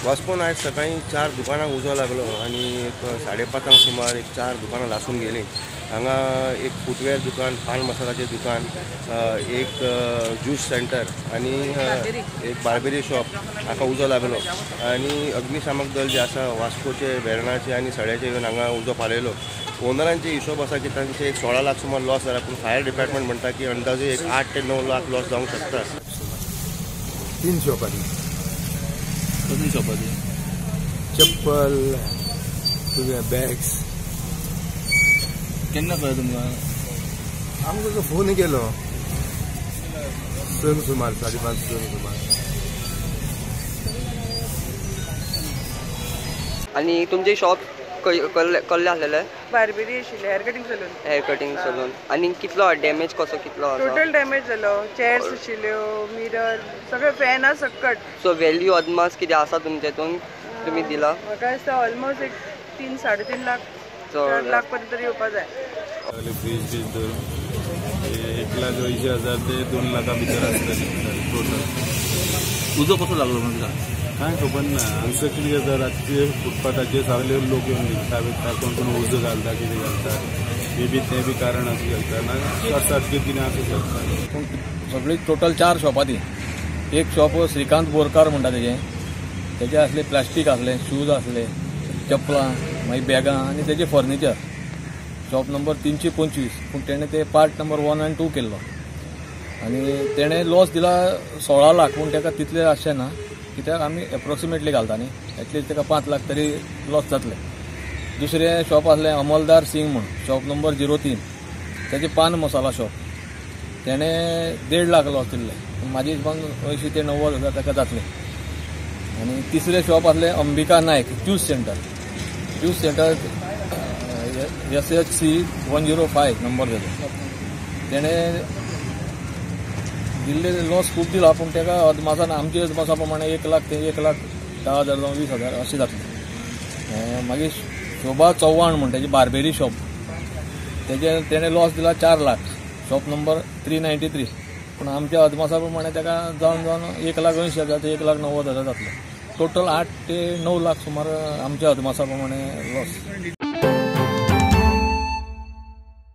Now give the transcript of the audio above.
वास्कोन आज सकाळी 4 दुकानांक उजो लागलो आणि एक 5:30 सुमार एक 4 दुकानां लासून गेली। हांगा एक फुटवेअर दुकान, पान मसालाचे दुकान, एक ज्यूस सेंटर आणि एक बार्बेरी शॉप हाका उजो लागलो आणि अग्निशामक दल जे आसा वास्कोचे, वेर्णाचे आणि सड्याचे येवन हांगा उजो पालयलो। ओनरांचे हिशोब आसा की तांचे एक 16 लाख सुमार लॉस जाला, पूण फायर डिपार्टमेंट म्हणटा की अंदाजे एक 8 ते 9 लाख लॉस जावंक शकता। 3 शॉपांनी कसली शॉपाची? चप्पल, तुझे बॅग्स। केन्ना कळ्ळें तुमकां? आमकां फोन केलो 6 सुमार 5:30 सुमार। आणि तुमचे शॉप कसले आसलेले? बार्बेरी आशिल्ले, हेयर कटिंग सलून। आणि कितलो डॅमेज कसो कितलो आसा? टोटल डॅमेज जालो, चेअर्स आशिल्ल्यो, मिरर, सगळे फॅन सकट। सो व्हॅल्यू अदमास कितें आसा तुमचेतून तुम्ही दिला? म्हाका दिसता ऑलमोस्ट एक 3-3.5 लाख 4 लाख पर्यंत तरी येवपा जाय। फ्रीज धरून 1,80,000 ते 2 लाखा भितर आसतली टोटल। उजो कसो लागलो म्हणटा? काय खबर ना, हांगसर कितें जाता रातचे फुटपाथाचेर सगळे लोक येवन न्हिदता बिदता, कोण उजो घालता कितें घालता, मे बी तें बी कारण आसूं शकता ना, शॉर्ट सर्कीट कितें आसूं शकता। पूण सगळी टोटल 4 शॉपां ती। एक शॉप श्रीकांत बोरकार म्हणटा तेजे असले प्लास्टीक असले, शूज असले, चप्पलां, मागीर बॅगां आनी तेजे फर्निचर। शॉप नंबर 325, पूण तेणें ते पार्ट नंबर 1 आनी 2 केल्लो आनी तेणें लॉस दिला 16 लाख, पूण तेका तितले आसचे ना, कित्याक आमी एप्रोक्सिमेटली घालता न्ही, एटलीस्ट तेका 5 लाख तरी लॉस जातले। दुसरे शॉप असले अमलदार सिंग म्हूण, शॉप नंबर 03, तेजे पान मसाला शॉप, तेणें 1.5 लाख लॉस दिल्ले, म्हाजे हिशोबान 80 ते 90,000 ताका जातले। आणि तिसरे शॉप असले अंबिका नायक, ज्यूस सेंटर SHC 105 नंबर जातो। तेणें दिल्ले लॉस खूब दिला, पूण तेका अदमासान आमच्या अदमासा प्रमाणे 1 लाख ते 1,10,000 जावं 20,000 अशें जातलें। मागीर शोभा चव्हाण म्हण तेजी बार्बेरी शॉप, तेणें लॉस दिला 4 लाख, शॉप नंबर 393, पूण आमच्या अदमासा प्रमाणे तेका जावन 1,80,000 ते 1,90,000 जातले। टोटल 8 ते 9 लाख सुमार आमच्या अदमासा प्रमाणे लॉस।